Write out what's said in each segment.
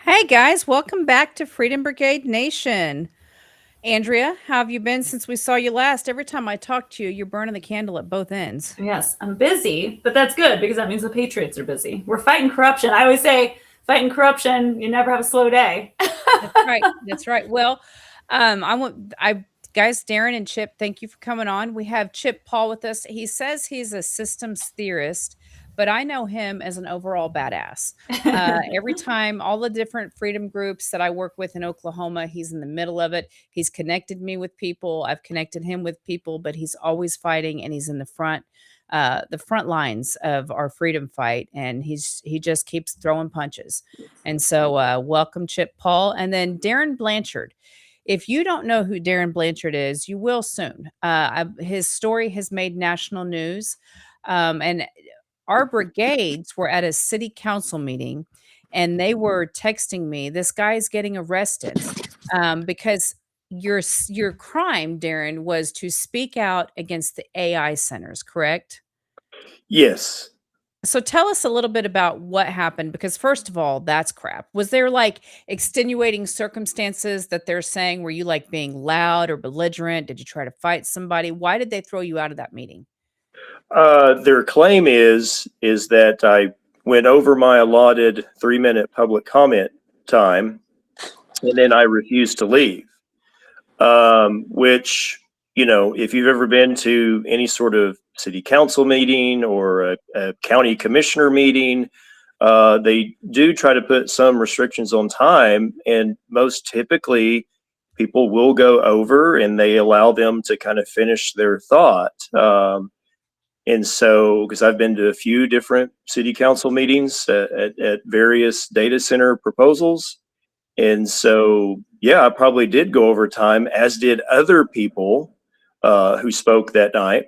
Hey guys, welcome back to Freedom Brigade Nation. Andrea, how have you been since we saw you last? Every time I talk to you, you're burning the candle at both ends. Yes, I'm busy, but that's good because that means the Patriots are busy. We're fighting corruption. I always say, fighting corruption, you never have a slow day. That's right. That's right. Well, guys, Darren and Chip, thank you for coming on. We have Chip Paul with us. He says he's a systems theorist, but I know him as an overall badass. Every time, all the different freedom groups that I work with in Oklahoma, he's in the middle of it. He's connected me with people. I've connected him with people, but he's always fighting and he's in the front lines of our freedom fight. And he just keeps throwing punches. And so welcome, Chip Paul. And then Darren Blanchard. If you don't know who Darren Blanchard is, you will soon. His story has made national news. And our brigades were at a city council meeting and they were texting me, this guy is getting arrested because your crime, Darren, was to speak out against the AI centers, correct? Yes. So tell us a little bit about what happened, because first of all, that's crap. Was there like extenuating circumstances that they're saying? Were you like being loud or belligerent? Did you try to fight somebody? Why did they throw you out of that meeting? Their claim is that I went over my allotted 3-minute public comment time, and then I refused to leave. Which, you know, if you've ever been to any sort of city council meeting or a county commissioner meeting, they do try to put some restrictions on time, and most typically people will go over and they allow them to kind of finish their thought. And so, because I've been to a few different city council meetings at various data center proposals. And so, yeah, I probably did go over time, as did other people who spoke that night.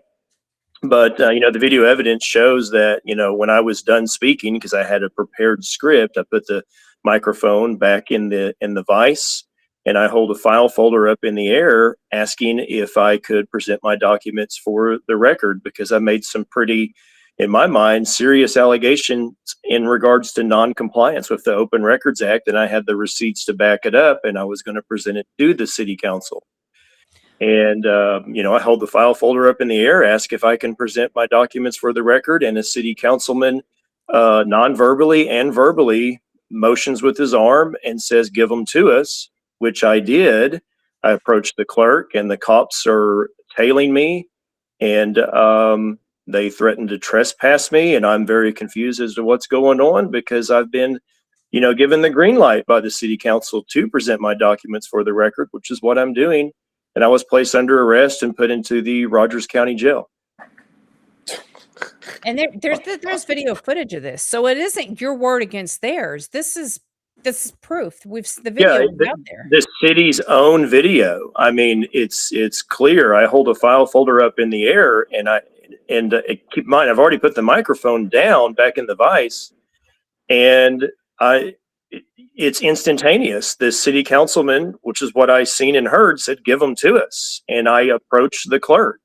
But, you know, the video evidence shows that, you know, when I was done speaking, because I had a prepared script, I put the microphone back in the vise, and I hold a file folder up in the air asking if I could present my documents for the record, because I made some pretty, in my mind, serious allegations in regards to non-compliance with the Open Records Act, and I had the receipts to back it up, and I was going to present it to the city council. And, you know, I hold the file folder up in the air, ask if I can present my documents for the record, and a city councilman non-verbally and verbally motions with his arm and says, give them to us, which I did. I approached the clerk, and the cops are tailing me, and they threatened to trespass me, and I'm very confused as to what's going on, because I've been, you know, given the green light by the city council to present my documents for the record, which is what I'm doing. And I was placed under arrest and put into the Rogers County Jail. And there's video footage of this, so it isn't your word against theirs. This is proof. The video out there. The city's own video. I mean, it's clear. I hold a file folder up in the air, and keep in mind, I've already put the microphone down back in the vise, and it's instantaneous. The city councilman, which is what I seen and heard, said, give them to us. And I approached the clerk,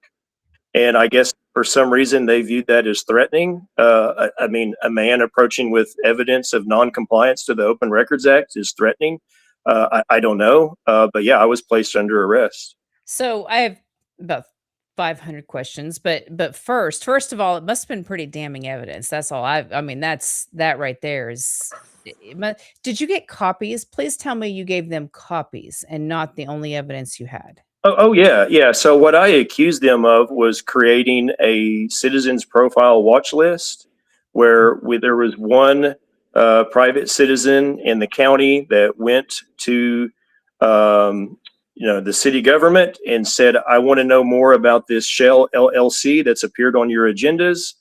and I guess for some reason they viewed that as threatening. I mean, a man approaching with evidence of non-compliance to the Open Records Act is threatening. I don't know. But yeah, I was placed under arrest. So I have about 500 questions, but first of all, it must have been pretty damning evidence. That's all. I mean, that right there is. Did you get copies? Please tell me you gave them copies and not the only evidence you had. Oh yeah. So what I accused them of was creating a citizens profile watch list where there was one private citizen in the county that went to the city government and said, I want to know more about this Shell LLC that's appeared on your agendas.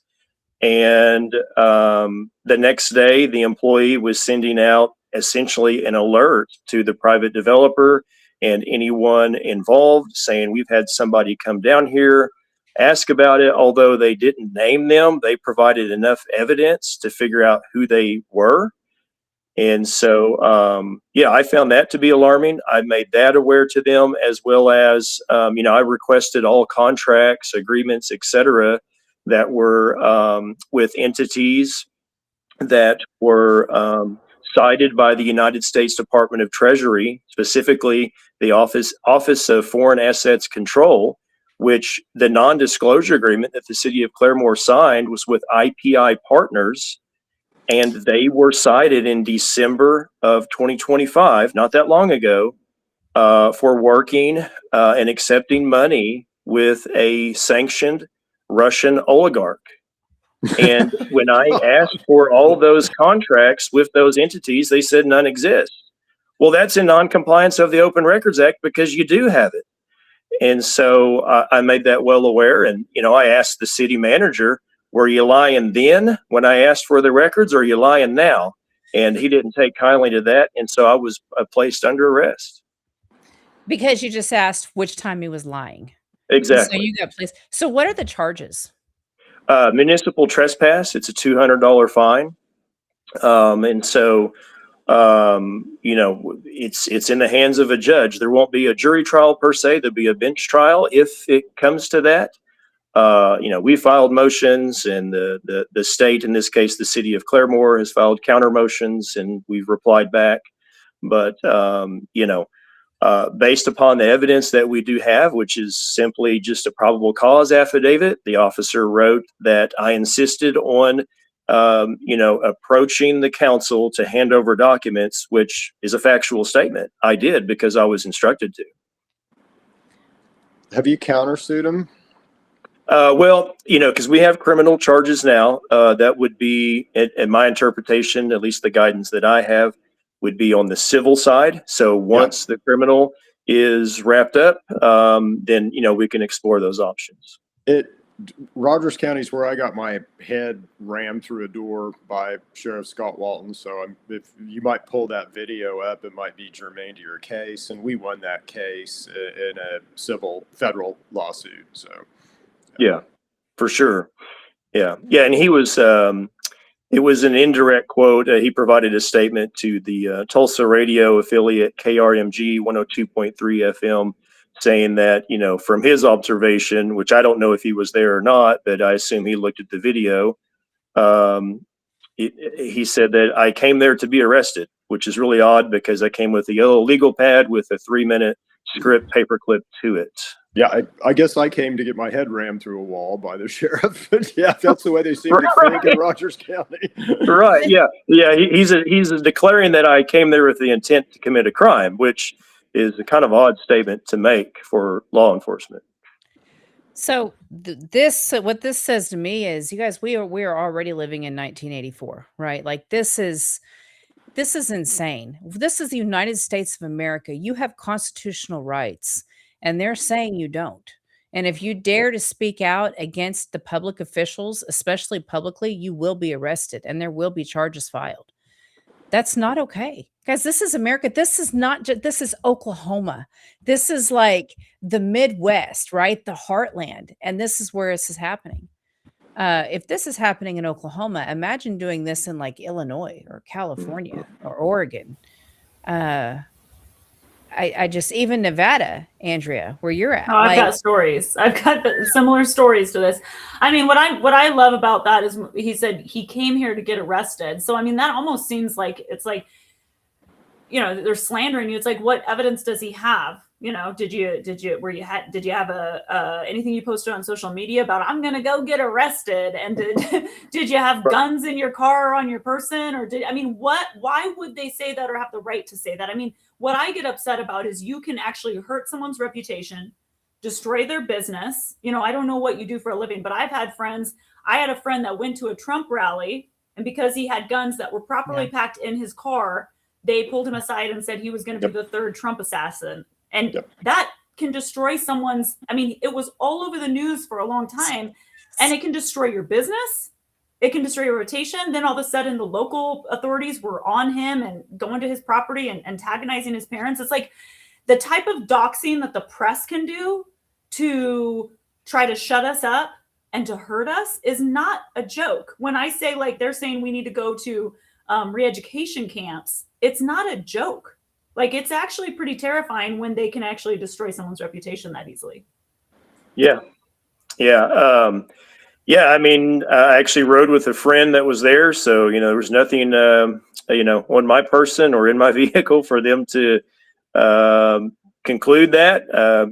And the next day, the employee was sending out essentially an alert to the private developer and anyone involved, saying we've had somebody come down here, ask about it. Although they didn't name them, they provided enough evidence to figure out who they were. And so, yeah, I found that to be alarming. I made that aware to them, as well as, I requested all contracts, agreements, etc., that were with entities that were cited by the United States Department of Treasury, specifically the Office of Foreign Assets Control, which the non-disclosure agreement that the city of Claremore signed was with IPI Partners. And they were cited in December of 2025, not that long ago, for working and accepting money with a sanctioned Russian oligarch. And when I asked for all those contracts with those entities, they said none exist. Well, that's in non-compliance of the Open Records Act, because you do have it. And so I made that well aware. And, I asked the city manager, were you lying then when I asked for the records, or are you lying now? And he didn't take kindly to that. And so I was placed under arrest. Because you just asked which time he was lying. Exactly. So you got placed. So what are the charges? Municipal trespass. It's a $200 fine. And so, it's in the hands of a judge. There won't be a jury trial per se. There'll be a bench trial if it comes to that. We filed motions, and the state, in this case, the city of Claremore, has filed counter motions, and we've replied back. But, based upon the evidence that we do have, which is simply just a probable cause affidavit, the officer wrote that I insisted on, approaching the council to hand over documents, which is a factual statement. I did, because I was instructed to. Have you countersued him? Well, because we have criminal charges now, that would be, in my interpretation, at least the guidance that I have, would be on the civil side. So once the criminal is wrapped up, then, we can explore those options. Rogers County is where I got my head rammed through a door by Sheriff Scott Walton. So if you might pull that video up, it might be germane to your case. And we won that case in a federal lawsuit. So. Yeah, for sure. Yeah. And he was, it was an indirect quote. He provided a statement to the Tulsa radio affiliate KRMG 102.3 FM, saying that, from his observation, which I don't know if he was there or not, but I assume he looked at the video. He said that I came there to be arrested, which is really odd, because I came with a yellow legal pad with a 3-minute script paperclip to it. Yeah, I guess I came to get my head rammed through a wall by the sheriff. Yeah, that's the way they seem to think in Rogers County. Right. Yeah. He's declaring that I came there with the intent to commit a crime, which is a kind of odd statement to make for law enforcement. So what this says to me is, you guys, we are already living in 1984, right? Like this is insane. This is the United States of America. You have constitutional rights, and they're saying you don't. And if you dare to speak out against the public officials, especially publicly, you will be arrested and there will be charges filed. That's not okay. Guys, this is America. This is not just, this is Oklahoma. This is like the Midwest, right? The heartland. And this is where this is happening. If this is happening in Oklahoma, imagine doing this in like Illinois or California or Oregon. I just, even Nevada, Andrea, where you're at. Oh, I've got stories. I've got similar stories to this. I mean, what I love about that is he said he came here to get arrested. So, I mean, that almost seems like it's like, they're slandering you. It's like, what evidence does he have? Did you have anything you posted on social media about, I'm going to go get arrested? And did you have guns in your car or on your person? Or why would they say that or have the right to say that? I mean, what I get upset about is you can actually hurt someone's reputation, destroy their business. I don't know what you do for a living, but I've had friends. I had a friend that went to a Trump rally, and because he had guns that were properly packed in his car, they pulled him aside and said he was going to be the third Trump assassin. And that can destroy someone's, it was all over the news for a long time, and it can destroy your business. It can destroy your rotation. Then all of a sudden the local authorities were on him and going to his property and antagonizing his parents. It's like, the type of doxing that the press can do to try to shut us up and to hurt us is not a joke. When I say, like, they're saying we need to go to re-education camps, it's not a joke. Like, it's actually pretty terrifying when they can actually destroy someone's reputation that easily. Yeah. Yeah. I mean, I actually rode with a friend that was there. So, there was nothing, on my person or in my vehicle for them to conclude that. I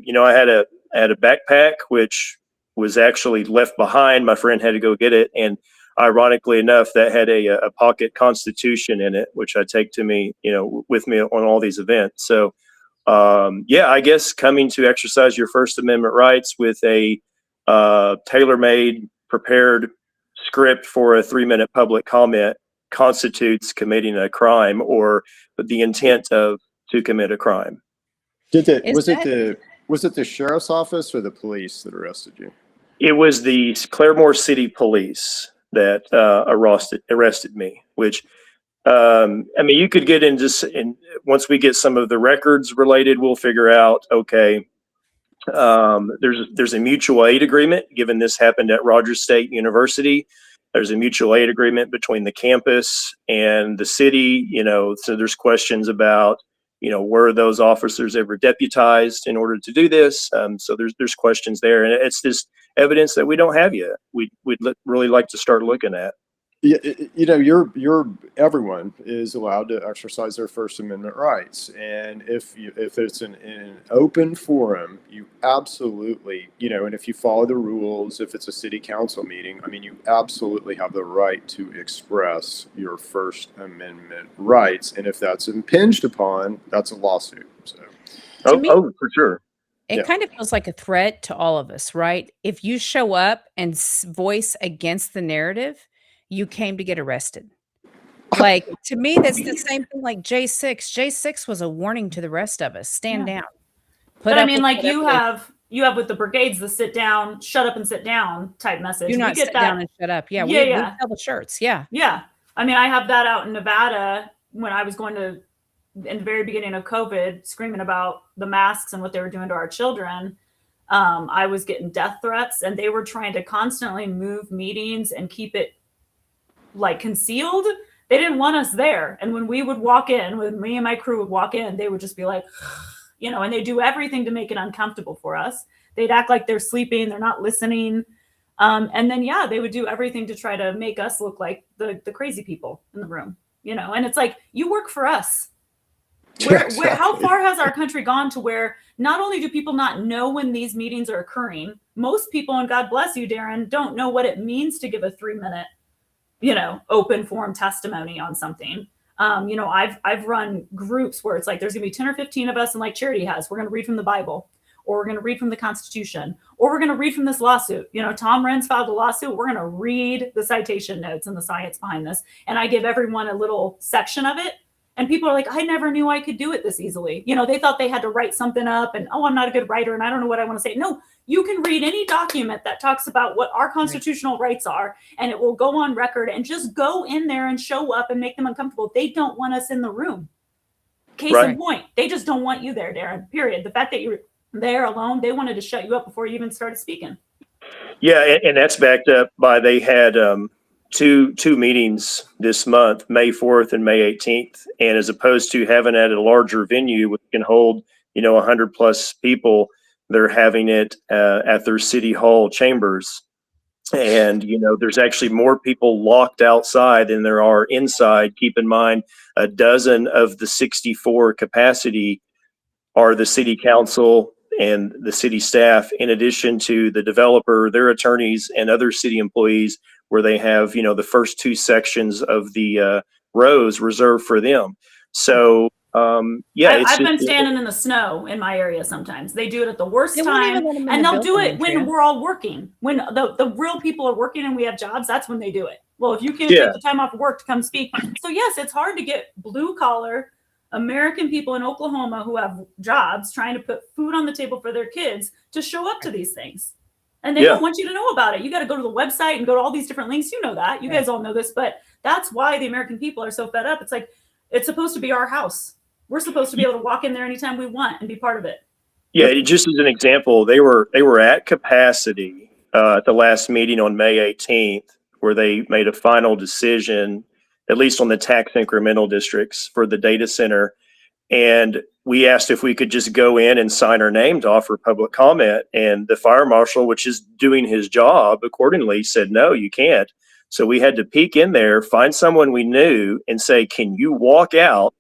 had a backpack, which was actually left behind. My friend had to go get it. And ironically enough, that had a pocket constitution in it, which I take to me, with me on all these events. So, I guess coming to exercise your First Amendment rights with a tailor-made, prepared script for a 3-minute public comment constitutes committing a crime or the intent to commit a crime. Was it the sheriff's office or the police that arrested you? It was the Claremore City Police that arrested me, which, you could get into, and once we get some of the records related, we'll figure out, okay, there's a mutual aid agreement, given this happened at Rogers State University. There's a mutual aid agreement between the campus and the city, so there's questions about, were those officers ever deputized in order to do this? So there's questions there, and it's just evidence that we don't have yet. We'd really like to start looking at. Yeah, everyone is allowed to exercise their First Amendment rights, and if it's in an open forum, you absolutely, and if you follow the rules, if it's a city council meeting, you absolutely have the right to express your First Amendment rights, and if that's impinged upon, that's a lawsuit. So, for sure. It kind of feels like a threat to all of us, right? If you show up and voice against the narrative, you came to get arrested. Like, to me, that's the same thing like J6. J6 was a warning to the rest of us. Stand down. But you have with the brigades the sit down, shut up and sit down type message. Do not sit down and shut up. Yeah, we sell the shirts. Yeah. Yeah. I have that out in Nevada when I was going to, in the very beginning of COVID, screaming about the masks and what they were doing to our children. I was getting death threats, and they were trying to constantly move meetings and keep it like concealed. They didn't want us there. And when we would walk in, when me and my crew would walk in, they would just be like, and they do everything to make it uncomfortable for us. They'd act like they're sleeping, they're not listening. And then, they would do everything to try to make us look like the crazy people in the room, and it's like, you work for us. How far has our country gone to where not only do people not know when these meetings are occurring, most people, and God bless you, Darren, don't know what it means to give a 3-minute open forum testimony on something. I've run groups where it's like, there's gonna be 10 or 15 of us, and like Charity has, we're going to read from the Bible, or we're going to read from the Constitution, or we're going to read from this lawsuit. Tom Renz filed a lawsuit. We're going to read the citation notes and the science behind this. And I give everyone a little section of it. And people are like, I never knew I could do it this easily. They thought they had to write something up and, I'm not a good writer and I don't know what I want to say. No, you can read any document that talks about what our constitutional rights are, and it will go on record, and just go in there and show up and make them uncomfortable. They don't want us in the room. Case in point, they just don't want you there, Darren, period. The fact that you're there alone, they wanted to shut you up before you even started speaking. Yeah, and that's backed up by, they had two meetings this month, May 4th and May 18th. And as opposed to having it at a larger venue, which can hold, 100 plus people, they're having it at their city hall chambers. And, there's actually more people locked outside than there are inside. Keep in mind, a dozen of the 64 capacity are the city council and the city staff, in addition to the developer, their attorneys, and other city employees, where they have, the first 2 sections of the rows reserved for them. So, I've been standing in the snow in my area sometimes. They do it at the worst time, and they'll do it when we're all working. When the real people are working and we have jobs, that's when they do it. Well, if you can't take the time off of work to come speak. So yes, it's hard to get blue collar American people in Oklahoma who have jobs trying to put food on the table for their kids to show up to these things. And they don't want you to know about it. You got to go to the website and go to all these different links. You know that. You guys all know this, but that's why the American people are so fed up. It's like, it's supposed to be our house. We're supposed to be able to walk in there anytime we want and be part of it. Yeah, just as an example, they were at capacity at the last meeting on May 18th, where they made a final decision, at least on the tax incremental districts for the data center. And we asked if we could just go in and sign our name to offer public comment. And the fire marshal, which is doing his job accordingly, said, no, you can't. So we had to peek in there, find someone we knew and say, can you walk out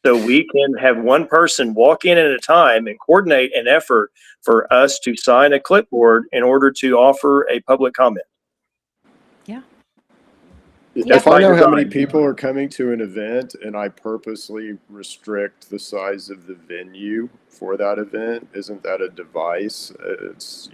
so we can have one person walk in at a time and coordinate an effort for us to sign a clipboard in order to offer a public comment. Yeah. If I know how many people are coming to an event and I purposely restrict the size of the venue for that event, isn't that a device? It's,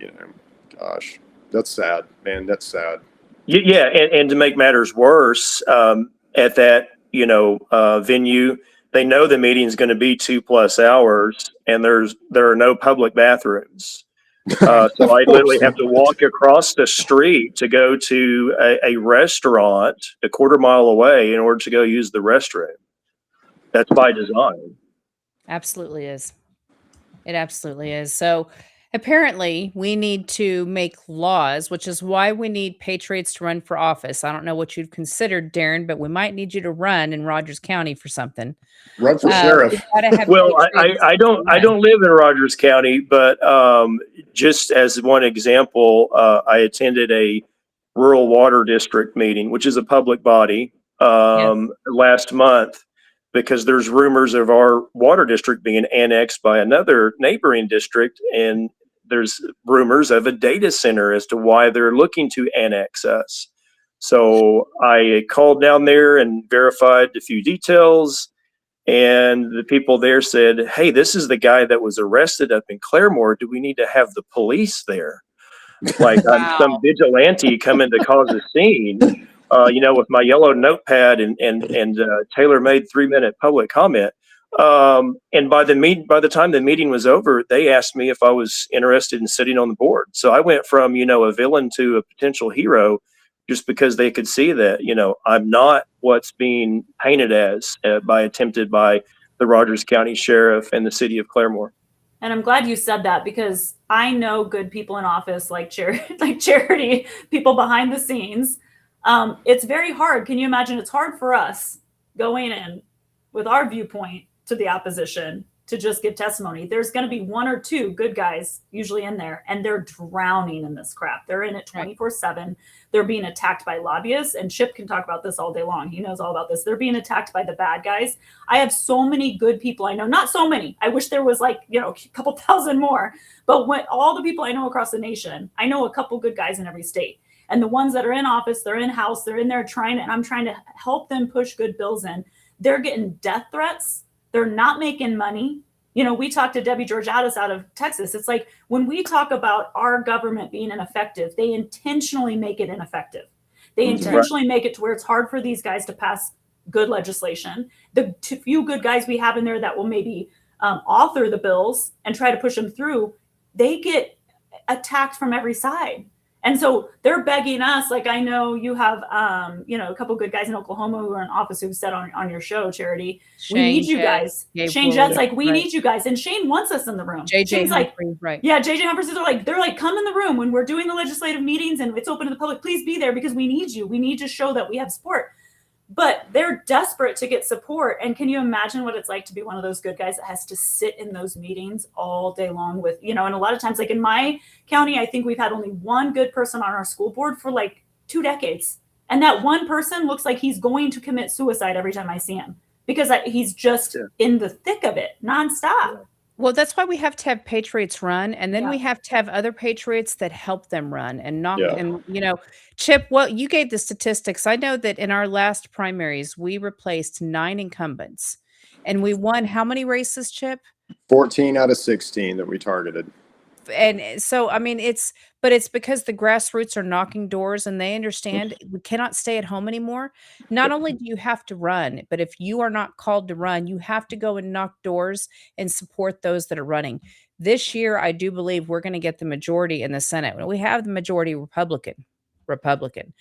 gosh, that's sad, man. That's sad. Yeah. And to make matters worse, at that, venue, they know the meeting is going to be 2+ hours and there are no public bathrooms. So I literally have to walk across the street to go to a restaurant a quarter mile away in order to go use the restroom. That's by design. Absolutely is. It absolutely is. So apparently we need to make laws, which is why we need patriots to run for office. I don't know what you've considered, Darren, but we might need you to run in Rogers County for something. Run for sheriff. Well, I don't live in Rogers County, but just as one example, I attended a rural water district meeting, which is a public body, last month, because there's rumors of our water district being annexed by another neighboring district, and there's rumors of a data center as to why they're looking to annex us. So I called down there and verified a few details. And the people there said, hey, this is the guy that was arrested up in Claremore. Do we need to have the police there? Like I'm some vigilante coming to cause a scene, with my yellow notepad and tailor-made 3-minute public comment. And by the time the meeting was over, they asked me if I was interested in sitting on the board. So I went from, a villain to a potential hero, just because they could see that, I'm not what's being painted as attempted by the Rogers County Sheriff and the city of Claremore. And I'm glad you said that, because I know good people in office, like Charity, people behind the scenes. It's very hard. Can you imagine? It's hard for us going in with our viewpoint to the opposition to just give testimony. There's going to be 1 or 2 good guys usually in there, and they're drowning in this crap. They're in it 24/7. They're being attacked by lobbyists, and Chip can talk about this all day long. He knows all about this. They're being attacked by the bad guys. I have so many good people I know, not so many. I wish there was a couple thousand more, but when all the people I know across the nation, I know a couple good guys in every state. And the ones that are in office, they're in house, they're in there and I'm trying to help them push good bills in. They're getting death threats. They're not making money. We talked to Debbie Georgiadis out of Texas. It's like when we talk about our government being ineffective, they intentionally make it ineffective. They intentionally make it to where it's hard for these guys to pass good legislation. The few good guys we have in there that will maybe author the bills and try to push them through, they get attacked from every side. And so they're begging us, like I know you have, a couple good guys in Oklahoma who are in office who've said on your show, Charity, we need you guys. Shane Jett's like, we need you guys. And Shane wants us in the room. JJ Humphrey, right. Yeah, JJ Humphrey, they're like, come in the room when we're doing the legislative meetings and it's open to the public. Please be there because we need you. We need to show that we have support. But they're desperate to get support. And can you imagine what it's like to be one of those good guys that has to sit in those meetings all day long with, and a lot of times, like in my county, I think we've had only one good person on our school board for like 2 decades. And that one person looks like he's going to commit suicide every time I see him because he's just in the thick of it nonstop. Well, that's why we have to have patriots run, and then we have to have other patriots that help them run and not. And Chip, well, you gave the statistics. I know that in our last primaries, we replaced 9 incumbents, and we won how many races, Chip? 14 out of 16 that we targeted. And so, I mean, it's because the grassroots are knocking doors and they understand we cannot stay at home anymore. Not only do you have to run, but if you are not called to run, you have to go and knock doors and support those that are running. This year, I do believe we're going to get the majority in the Senate. We have the majority Republican. Republican,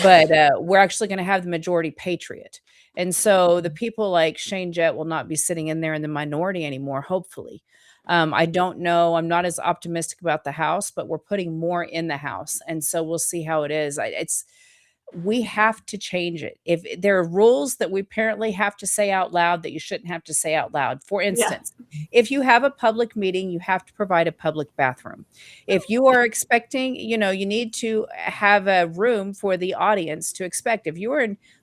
but we're actually going to have the majority patriot. And so the people like Shane Jett will not be sitting in there in the minority anymore, hopefully. I don't know. I'm not as optimistic about the House, but we're putting more in the House. And so we'll see how it is. We have to change it. If there are rules that we apparently have to say out loud that you shouldn't have to say out loud. For instance, if you have a public meeting, you have to provide a public bathroom. If you are expecting, you need to have a room for the audience to expect. If you are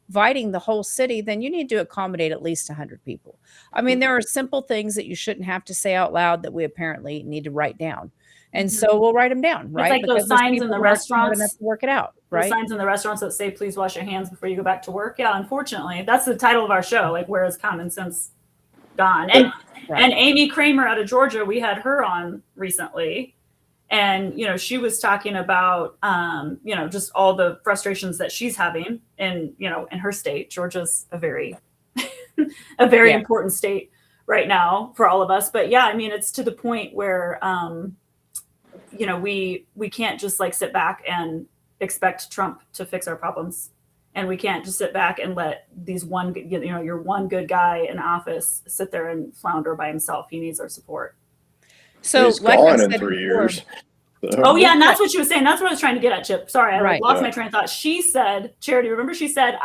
inviting the whole city, then you need to accommodate at least 100 people. I mean, there are simple things that you shouldn't have to say out loud that we apparently need to write down. And so we'll write them down, right? It's like those signs in the restaurants. Have to work it out, right? Those signs in the restaurants that say, please wash your hands before you go back to work. Yeah, unfortunately, that's the title of our show. Like, where is common sense gone? And Amy Kramer out of Georgia, we had her on recently. And, she was talking about, just all the frustrations that she's having in her state. Georgia's a very, important state right now for all of us. But yeah, I mean, it's to the point where, we can't just like sit back and expect Trump to fix our problems. And we can't just sit back and let these your one good guy in office sit there and flounder by himself. He needs our support. So he's gone in 3 years. Oh yeah, and that's what she was saying. That's what I was trying to get at, Chip. Sorry, I lost my train of thought. She said, Charity, remember she said,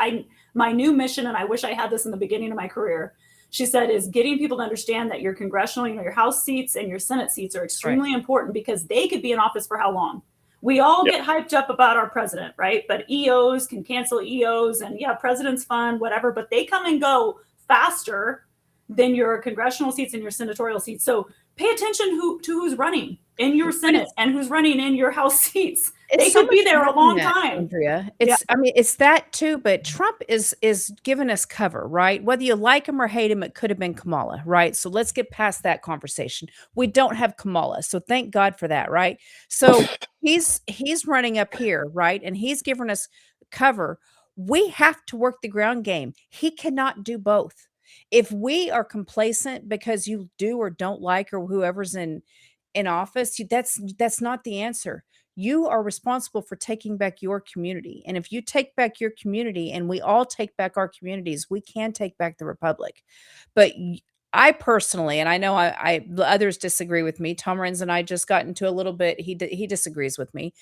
my new mission, and I wish I had this in the beginning of my career, she said, is getting people to understand that your congressional, your House seats and your Senate seats are extremely important because they could be in office for how long? We all get hyped up about our president, right? But EOs can cancel EOs, and president's fun, whatever, but they come and go faster than your congressional seats and your senatorial seats. So pay attention to who's running in your Senate and who's running in your House seats. They could be there a long time. Andrea. It's that too, but Trump is giving us cover, right? Whether you like him or hate him, it could have been Kamala, right? So let's get past that conversation. We don't have Kamala, so thank God for that, right? So he's running up here, right? And he's giving us cover. We have to work the ground game. He cannot do both. If we are complacent because you do or don't like or whoever's in office, that's not the answer. You are responsible for taking back your community. And if you take back your community and we all take back our communities, we can take back the republic. But I personally, and I know others disagree with me. Tom Renz and I just got into a little bit. He disagrees with me.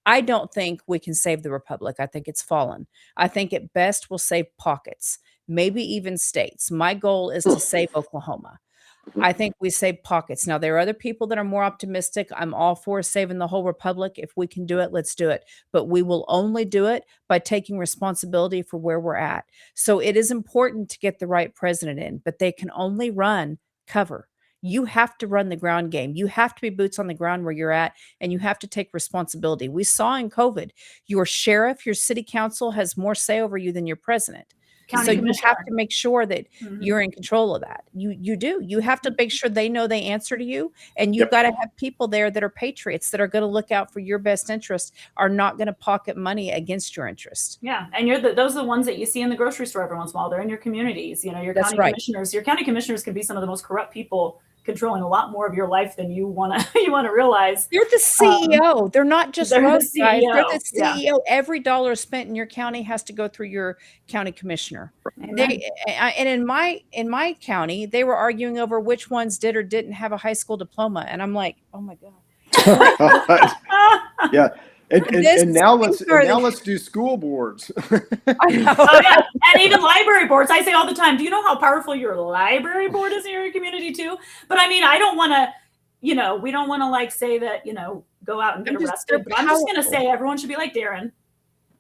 I don't think we can save the republic. I think it's fallen. I think at best we'll save pockets, maybe even states. My goal is to save Oklahoma. I think we save pockets. Now, there are other people that are more optimistic. I'm all for saving the whole republic. If we can do it, let's do it. But we will only do it by taking responsibility for where we're at. So it is important to get the right president in, but they can only run cover. You have to run the ground game. You have to be boots on the ground where you're at, and you have to take responsibility. We saw in COVID, your sheriff, your city council has more say over you than your president. So you have to make sure that you're in control of that. You do. You have to make sure they know they answer to you, and you've got to have people there that are patriots that are going to look out for your best interest, are not going to pocket money against your interest. Yeah, and those are the ones that you see in the grocery store every once in a while. They're in your communities. Your county commissioners. Your county commissioners can be some of the most corrupt people, controlling a lot more of your life than you want to realize. They're the CEO. They're not just roads guys. They're the CEO. Yeah. Every dollar spent in your county has to go through your county commissioner. And in my county, they were arguing over which ones did or didn't have a high school diploma, and I'm like, oh my God. Yeah. And now let's do school boards. I know. Oh, yeah. And even library boards. I say all the time, do you know how powerful your library board is in your community too? But I mean, I don't want to, we don't want to like say that, go out and get arrested. But I'm just going to say everyone should be like Darren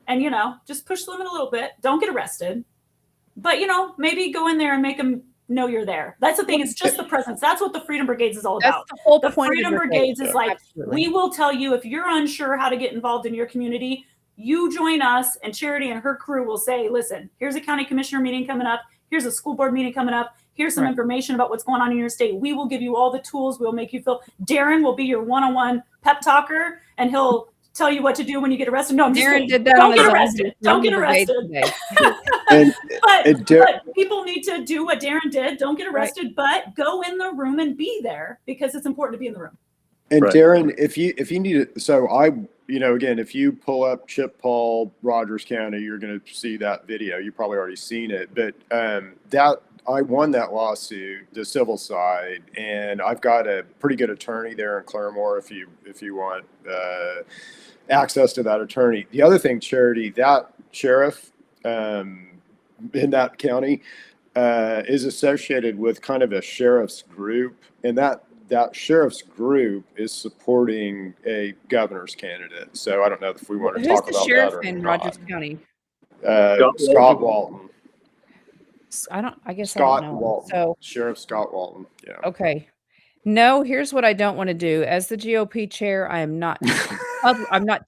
and, just push the limit a little bit. Don't get arrested. But, maybe go in there and make them know you're there. That's the thing. It's just the presence. That's what the Freedom Brigades is all about. The whole the point Freedom of Brigades is like, absolutely. We will tell you if you're unsure how to get involved in your community, you join us, and Charity and her crew will say, listen, here's a county commissioner meeting coming up. Here's a school board meeting coming up. Here's some information about what's going on in your state. We will give you all the tools. We'll make you feel. Darren will be your one-on-one pep talker, and he'll tell you what to do when you get arrested. No, I'm just kidding. Don't get arrested. Don't get arrested. But people need to do what Darren did. Don't get arrested, but go in the room and be there, because it's important to be in the room. And Right. Darren, if you need it, so again, if you pull up Chip Paul, Rogers County, you're going to see that video. You've probably already seen it, but that I won that lawsuit, the civil side, and I've got a pretty good attorney there in Claremore. If you want access to that attorney. The other thing, Charity, that sheriff in that county is associated with kind of a sheriff's group, and that sheriff's group is supporting a governor's candidate. So I don't know if we want to Who's talk the about sheriff that or in not. Rogers County? Scott Walton. I guess Scott I don't know. Walton. So Sheriff Scott Walton. Yeah. okay. No, here's what I don't want to do. As the GOP chair, I'm not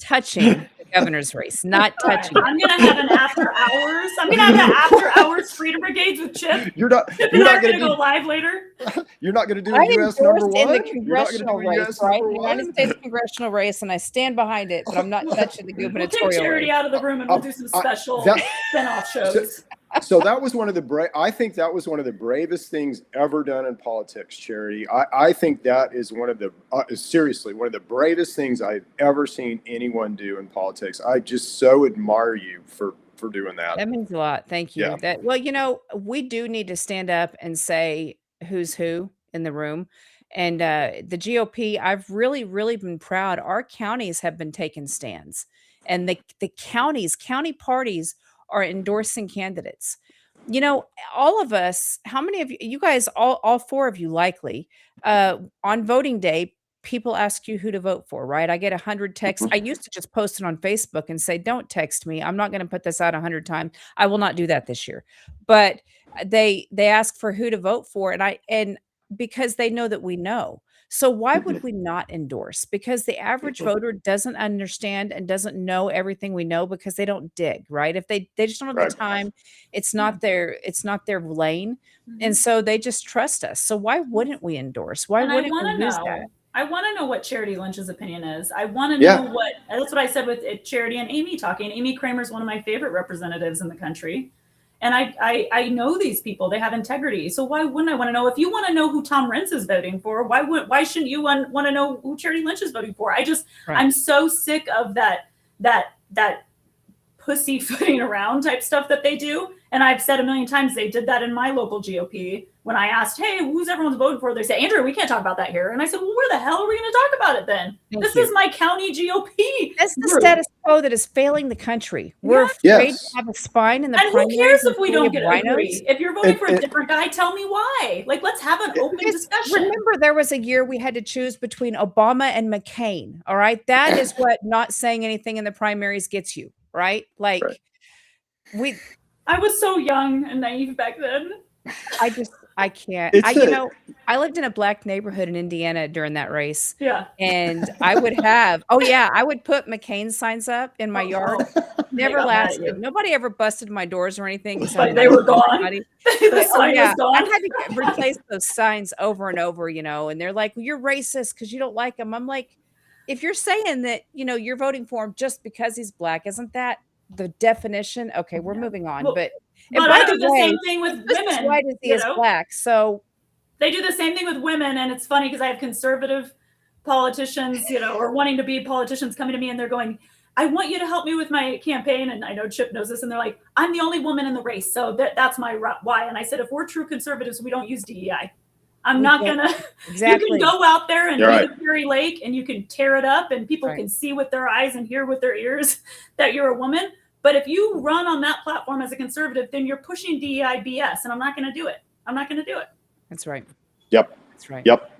touching the governor's race. Not All right, touching it. I'm gonna have an after hours. I'm gonna have an after hours Freedom Brigades with Chip. You're not Chip and I are going gonna go live later. You're not going to do I a US number endorsed in one? the You're not gonna congressional do a race, US right? number The United one? States congressional race, and I stand behind it, but I'm not touching the We'll take gubernatorial Charity race. out of the room and we'll do some special that- spinoff shows. So that was one of the I think that was one of the bravest things ever done in politics, Charity. I think that is one of the seriously one of the bravest things I've ever seen anyone do in politics. I just so admire you for doing that. That means a lot. Thank you. Yeah. Well, we do need to stand up and say who's who in the room. And the GOP, I've really, really been proud. Our counties have been taking stands, and the county parties are endorsing candidates. All of us, how many of you guys, all four of you likely, on voting day, people ask you who to vote for, right? I get 100 texts. I used to just post it on Facebook and say, don't text me. I'm not going to put this out 100 times. I will not do that this year. But they ask for who to vote for. And because they know that we know. So why would we not endorse? Because the average voter doesn't understand and doesn't know everything we know because they don't dig, right? If they just don't have Right. the time, it's not their lane. And so they just trust us. So why wouldn't we endorse? Why And I wouldn't want we to use know. that? I want to know what Charity Lynch's opinion is. I want to Yeah. know what. That's what I said with Charity and Amy talking. Amy Kramer's one of my favorite representatives in the country, and I know these people. They have integrity. So why wouldn't I want to know? If you want to know who Tom Rentz is voting for, why shouldn't you want to know who Charity Lynch is voting for? Right. I'm so sick of that pussyfooting around type stuff that they do. And I've said a million times, they did that in my local GOP. When I asked, hey, who's everyone's voting for? They say, Andrew, we can't talk about that here. And I said, well, where the hell are we going to talk about it then? This is my county GOP. That's the group. status quo that is failing the country. We're afraid Yes. to have a spine in the And who primaries. cares if and we we don't have get rhinos. agree? If you're voting for a And- different guy, tell me why. Like, let's have an open Because discussion. remember, there was a year we had to choose between Obama and McCain. All right. That is what not saying anything in the primaries gets you, right? Like Right. I was so young and naive back then. I can't. It's I lived in a black neighborhood in Indiana during that race. Yeah. And I would I would put McCain signs up in my yard. Never got mad at you. lasted. Nobody ever busted my doors or anything. 'cause But I'm they nice were to gone. everybody. The But, sign was I gone. had to replace those signs over and over, and they're like, well, you're racist because you don't like him. I'm like, if you're saying that, you're voting for him just because he's black, isn't that the definition? Okay, we're moving on. Well, But But by I do the way, same thing with just as women. white as he you is know? black. So They do the same thing with women, and it's funny because I have conservative politicians, or wanting to be politicians coming to me, and they're going, I want you to help me with my campaign. And I know Chip knows this, and they're like, I'm the only woman in the race, so that's my why. And I said, if we're true conservatives, we don't use DEI. I'm We not don't. gonna. exactly. You can go out there and You're be right. the Prairie Lake, and you can tear it up, and people Right. can see with their eyes and hear with their ears that you're a woman. But if you run on that platform as a conservative, then you're pushing DEI BS, and I'm not going to do it. I'm not going to do it. That's right. Yep. That's right. Yep.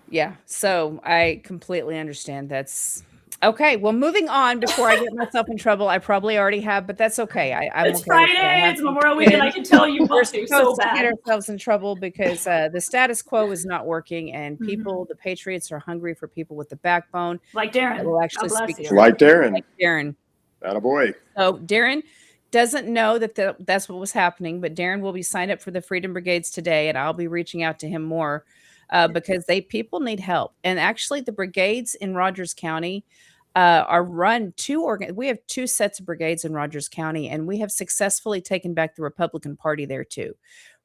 Yeah. So I completely understand. That's okay. Well, moving on before I get myself in trouble. I probably already have, but that's okay. I'm It's okay with it. I Friday. have It's to Memorial Weekend. I can tell you We're want to so supposed to get bad. ourselves in trouble because the status quo is not working, and Mm-hmm. people, the patriots, are hungry for people with the backbone Like that Darren. will actually God bless speak you. truth. Like Darren. Like Darren. Attaboy. So Darren doesn't know that that's what was happening, but Darren will be signed up for the Freedom Brigades today, and I'll be reaching out to him more because people need help. And actually, the brigades in Rogers County are run we have two sets of brigades in Rogers County, and we have successfully taken back the Republican Party there too.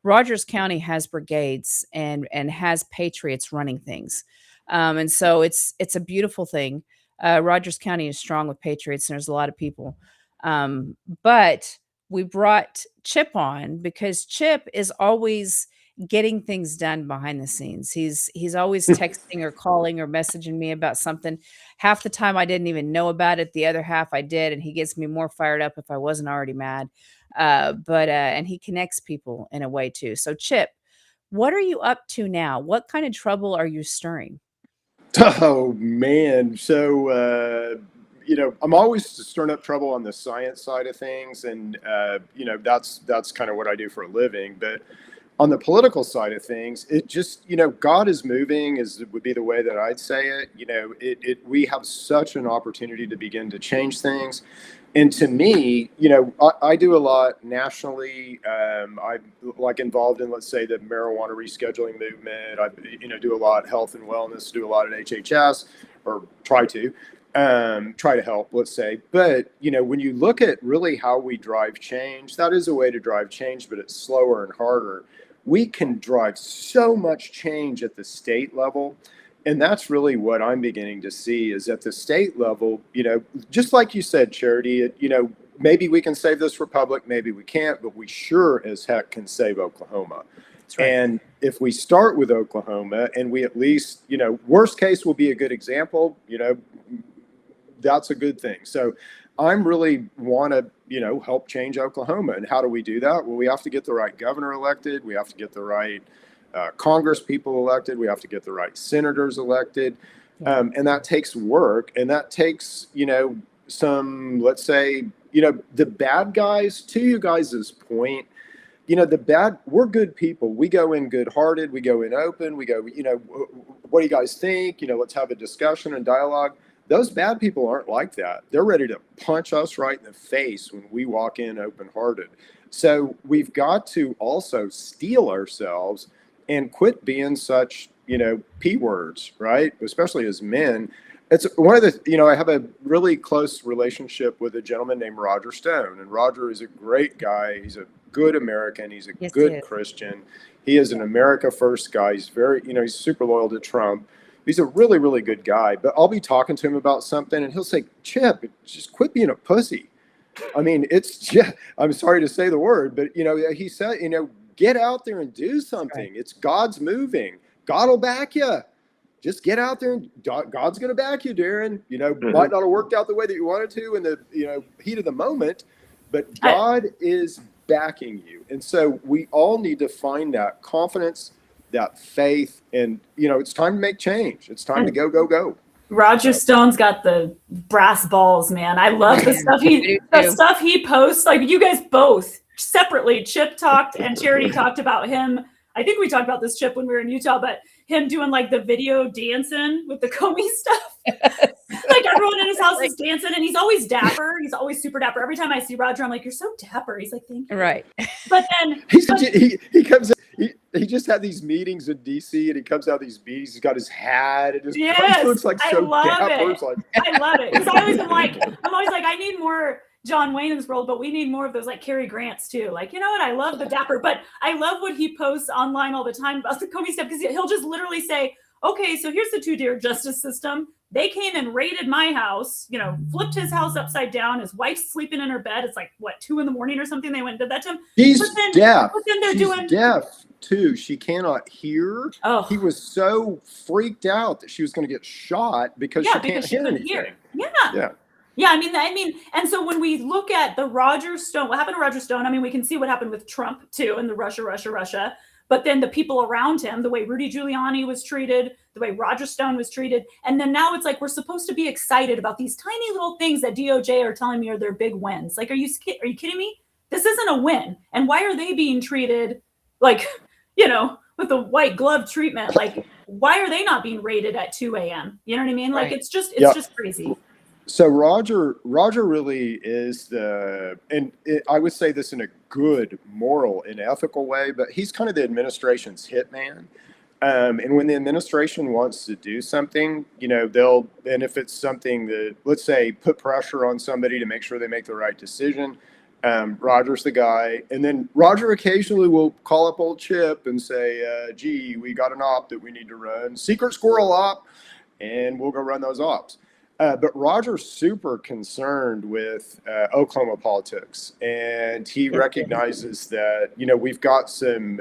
Rogers County has brigades and has patriots running things. And so it's a beautiful thing. Rogers County is strong with patriots, and there's a lot of people. But we brought Chip on because Chip is always getting things done behind the scenes. He's always texting or calling or messaging me about something. Half the time I didn't even know about it. The other half I did, and he gets me more fired up if I wasn't already mad. And he connects people in a way too. So Chip, what are you up to now? What kind of trouble are you stirring? Oh man. So I'm always stirring up trouble on the science side of things, and that's kind of what I do for a living. But on the political side of things, it just, God is moving, would be the way that I'd say it. We have such an opportunity to begin to change things. And to me, I do a lot nationally. I'm like involved in, let's say, the marijuana rescheduling movement. I, do a lot health and wellness, do a lot at HHS, or try to help, let's say. But, when you look at really how we drive change, that is a way to drive change, but it's slower and harder. We can drive so much change at the state level. And that's really what I'm beginning to see is at the state level, just like you said, Charity, maybe we can save this republic, maybe we can't, but we sure as heck can save Oklahoma. Right. And if we start with Oklahoma and we at least, worst case will be a good example, that's a good thing. So I'm really want to, help change Oklahoma. And how do we do that? Well, we have to get the right governor elected. We have to get the right Congress people elected. We have to get the right senators elected. And that takes work. And that takes, some, let's say, the bad guys, to you guys' point, we're good people. We go in good hearted. We go in open. We go, what do you guys think? Let's have a discussion and dialogue. Those bad people aren't like that. They're ready to punch us right in the face when we walk in open-hearted. So we've got to also steel ourselves and quit being such, P words, right? Especially as men. It's one of the, I have a really close relationship with a gentleman named Roger Stone. And Roger is a great guy. He's a good American. He's a good Christian. He is an America First guy. He's very, he's super loyal to Trump. He's a really, really good guy, but I'll be talking to him about something and he'll say, Chip, just quit being a pussy. I mean, I'm sorry to say the word, but, he said, get out there and do something. Right. It's God's moving. God will back you. Just get out there and God's going to back you, Darren. Might not have worked out the way that you wanted to in the, heat of the moment, but God is backing you. And so we all need to find that confidence, that faith, and it's time to make change. It's time to go. Roger Stone's got the brass balls, man. I love the stuff he posts. Like, you guys both separately, Chip talked and Charity talked about him. I think we talked about this, Chip, when we were in Utah, but him doing like the video dancing with the Comey stuff. Like, everyone in his house is dancing, and he's always dapper. He's always super dapper. Every time I see Roger, I'm like, you're so dapper. He's like, thank you. Right. But then he comes. He just had these meetings in DC, and he comes out these meetings. He's got his hat, and his looks like so dapper. I love it. Because I'm always like, I need more John Wayne in this world, but we need more of those like Cary Grants too. Like, what? I love the dapper, but I love what he posts online all the time about the Comey stuff, because he'll just literally say, okay, so here's the two-tier justice system. They came and raided my house, flipped his house upside down. His wife's sleeping in her bed. It's like, 2 a.m. or something. They went and did that to him. She's deaf. But then She's deaf too. She cannot hear. Oh. He was so freaked out that she was going to get shot because she can't hear anything. Yeah, I mean, and so when we look at the Roger Stone, what happened to Roger Stone? We can see what happened with Trump too, and the Russia. But then the people around him, the way Rudy Giuliani was treated, the way Roger Stone was treated. And then now it's like, we're supposed to be excited about these tiny little things that DOJ are telling me are their big wins. Like, are you kidding me? This isn't a win. And why are they being treated like, with the white glove treatment? Like, why are they not being raided at 2 a.m.? You know what I mean? Like, it's just crazy. So Roger really is I would say this in a good moral and ethical way, but he's kind of the administration's hitman. And when the administration wants to do something, and if it's something that, let's say, put pressure on somebody to make sure they make the right decision, Roger's the guy. And then Roger occasionally will call up old Chip and say, gee, we got an op that we need to run, secret squirrel op, and we'll go run those ops. But Roger's super concerned with Oklahoma politics, and he recognizes that, you know, we've got some,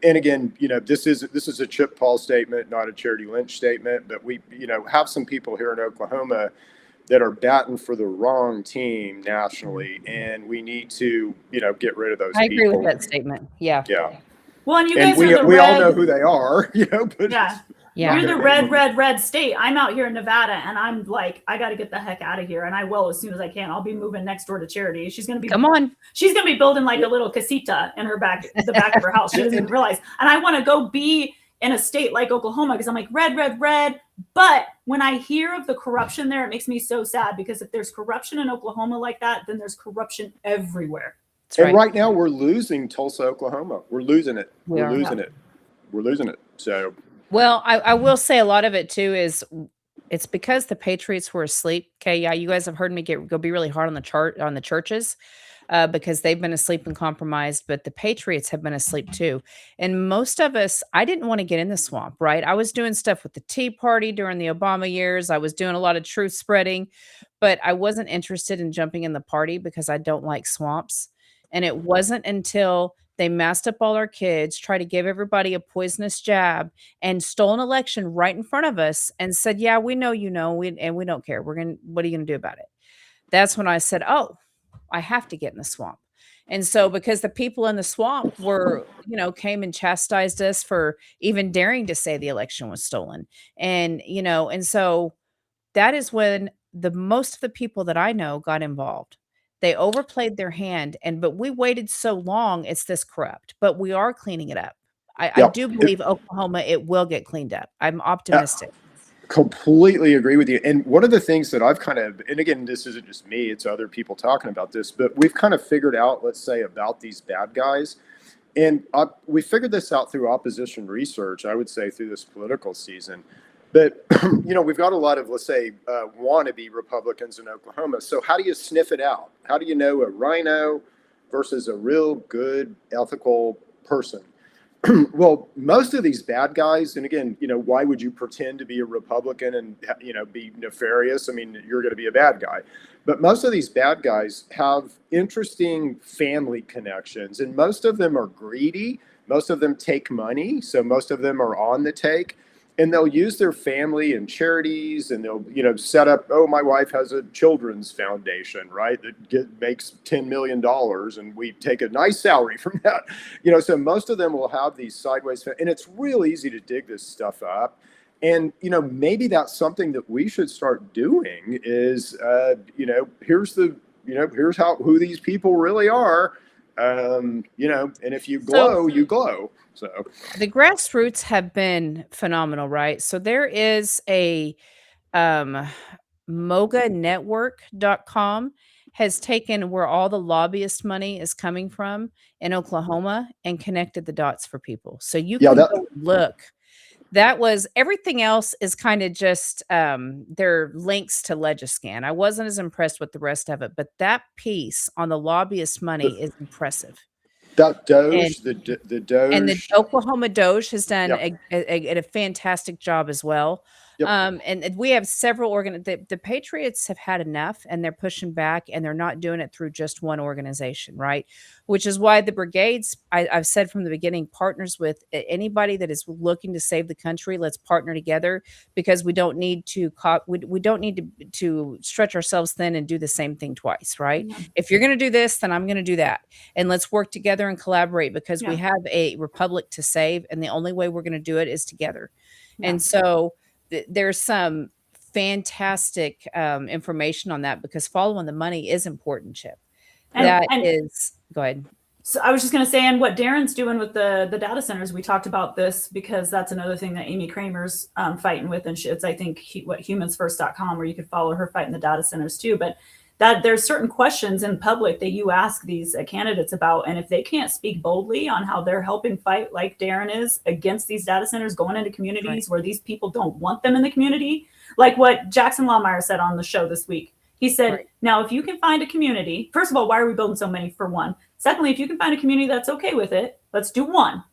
and again, you know, this is a Chip Paul statement, not a Charity Lynch statement, but we, you know, have some people here in Oklahoma that are batting for the wrong team nationally, and we need to, you know, get rid of those people. I agree with that statement. Yeah. Yeah. Well, and you And guys are the we all red. know who they are, you know, but Yeah. Yeah. You're the red state. I'm out here in Nevada, and I'm like, I got to get the heck out of here, and I will as soon as I can. I'll be moving next door to Charity. She's gonna be She's gonna be building like a little casita in her the back of her house. She doesn't even realize. And I want to go be in a state like Oklahoma because I'm like red, red, red. But when I hear of the corruption there, it makes me so sad, because if there's corruption in Oklahoma like that, then there's corruption everywhere. And right now we're losing Tulsa, Oklahoma. We're losing it. We're losing it. So. Well, I will say a lot of it too is it's because the Patriots were asleep. Okay, yeah, you guys have heard me go be really hard on the churches because they've been asleep and compromised, but the Patriots have been asleep too. And most of us, I didn't want to get in the swamp, right? I was doing stuff with the Tea Party during the Obama years. I was doing a lot of truth spreading, but I wasn't interested in jumping in the party because I don't like swamps. And it wasn't until they masked up all our kids, tried to give everybody a poisonous jab, and stole an election right in front of us and said, yeah, we know, you know, and we don't care. What are you going to do about it? That's when I said, oh, I have to get in the swamp. And so because the people in the swamp were, you know, came and chastised us for even daring to say the election was stolen. And, you know, and so that is when most of the people that I know got involved. They overplayed their hand, but we waited so long. It's this corrupt, but we are cleaning it up. I do believe Oklahoma, it will get cleaned up. I'm optimistic. Completely agree with you. And one of the things that I've kind of, and again, this isn't just me, it's other people talking about this, but we've kind of figured out, let's say, about these bad guys. And we figured this out through opposition research, I would say, through this political season. But, you know, we've got a lot of, let's say, wannabe Republicans in Oklahoma. So how do you sniff it out? How do you know a rhino versus a real good, ethical person? Well, most of these bad guys, and again, you know, why would you pretend to be a Republican and, you know, be nefarious? I mean, you're going to be a bad guy. But most of these bad guys have interesting family connections, and most of them are greedy. Most of them take money. So most of them are on the take. And they'll use their family and charities, and they'll, you know, set up, oh, my wife has a children's foundation, right, that makes $10 million, and we take a nice salary from that. You know, so most of them will have these sideways, and it's real easy to dig this stuff up. And, you know, maybe that's something that we should start doing is, you know, here's who these people really are. You know, and if you glow, you glow. So the grassroots have been phenomenal, right? So there is a moganetwork.com has taken where all the lobbyist money is coming from in Oklahoma and connected the dots for people. So you can go look. That was everything else is kind of just their links to Legiscan. I wasn't as impressed with the rest of it, but that piece on the lobbyist money is impressive. That Doge, the Doge. And the Oklahoma Doge has done a fantastic job as well. Yep. And we have several the Patriots have had enough, and they're pushing back, and they're not doing it through just one organization, right? Which is why the brigades, I've said from the beginning, partners with anybody that is looking to save the country. Let's partner together, because we don't need to we don't need to stretch ourselves thin and do the same thing twice, right? Yeah. If you're going to do this, then I'm going to do that, and let's work together and collaborate, because we have a republic to save, and the only way we're going to do it is together. Yeah. And so there's some fantastic information on that, because following the money is important, Chip. Go ahead. So I was just going to say, and what Darren's doing with the data centers, we talked about this, because that's another thing that Amy Kramer's fighting with. And it's, I think, humansfirst.com, where you could follow her fighting the data centers too. But that there's certain questions in public that you ask these candidates about. And if they can't speak boldly on how they're helping fight, like Darren is, against these data centers, going into communities where these people don't want them in the community, like what Jackson Lawmeyer said on the show this week. He said, Right. now, if you can find a community, first of all, why are we building so many for one? Secondly, if you can find a community that's okay with it, let's do one.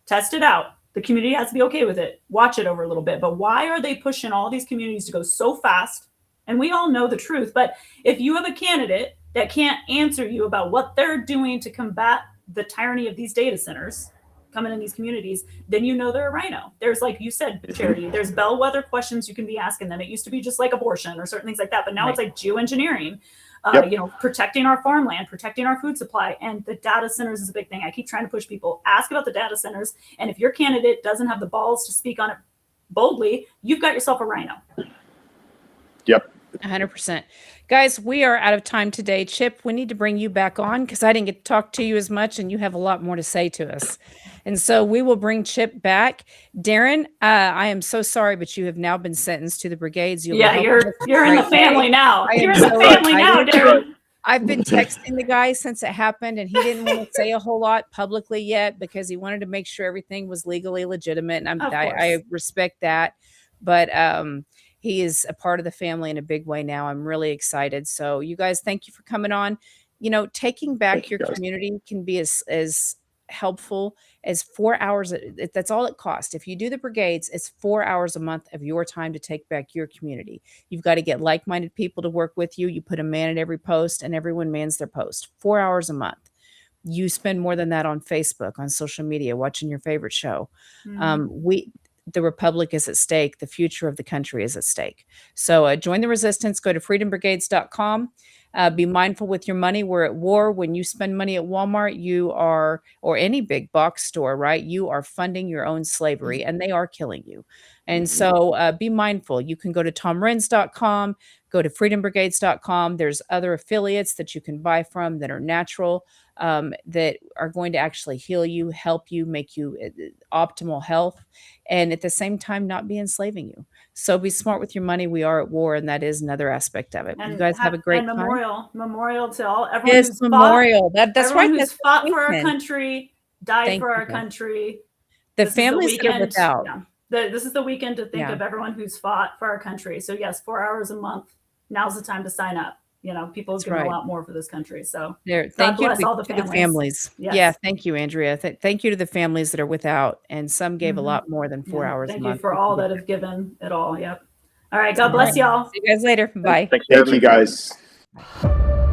Test it out. The community has to be okay with it. Watch it over a little bit. But why are they pushing all these communities to go so fast? And we all know the truth. But if you have a candidate that can't answer you about what they're doing to combat the tyranny of these data centers coming in these communities, then you know they're a rhino. There's, like you said, Charity, there's bellwether questions you can be asking them. It used to be just like abortion or certain things like that, but now Right. it's like geoengineering, Yep. you know, protecting our farmland, protecting our food supply. And the data centers is a big thing. I keep trying to push people, ask about the data centers. And if your candidate doesn't have the balls to speak on it boldly, you've got yourself a rhino. Yep. 100%. Guys, we are out of time today. Chip, we need to bring you back on because I didn't get to talk to you as much and you have a lot more to say to us. And so we will bring Chip back. Darren, I am so sorry, but you have now been sentenced to the brigades. You'll be Yeah, helping you're us in the right family now. I am You're in the so family now, excited. Darren. I've been texting the guy since it happened, and he didn't want to say a whole lot publicly yet because he wanted to make sure everything was legally legitimate. And Of I course. respect that. But he is a part of the family in a big way now. I'm really excited. So you guys, thank you for coming on. You know, taking back Thank you, your guys. community can be as helpful as 4 hours. That's all it costs. If you do the brigades, it's 4 hours a month of your time to take back your community. You've got to get like-minded people to work with you. You put a man at every post and everyone mans their post. 4 hours a month. You spend more than that on Facebook, on social media, watching your favorite show. The republic is at stake. The future of the country is at stake. So join the resistance. Go to freedombrigades.com. Be mindful with your money. We're at war. When you spend money at Walmart, you are, or any big box store, right? You are funding your own slavery and they are killing you. And so be mindful. You can go to tomrenz.com, go to freedombrigades.com. There's other affiliates that you can buy from that are natural, that are going to actually heal you, help you, make you optimal health, and at the same time, not be enslaving you. So be smart with your money. We are at war, and that is another aspect of it. And you guys have a great and time. memorial to all everyone Yes, who's memorial. That's everyone right. who's That's fought for our weekend. country, died Thank for you, our guys. country. The This is the families that are weekend. without. Yeah. This is the weekend to think Yeah. of everyone who's fought for our country. So yes, 4 hours a month. Now's the time to sign up. You know, people That's give a right. lot more for this country. So There. Thank you bless all the to the families. families. Yes. Yeah, thank you, Andrea. Thank you to the families that are without, and some gave a lot more than 4 Yeah. hours Thank a you month. for all that have given it all. Yep. All right. God bless y'all. See you guys later. Bye. Thanks for Thank having you, me. guys.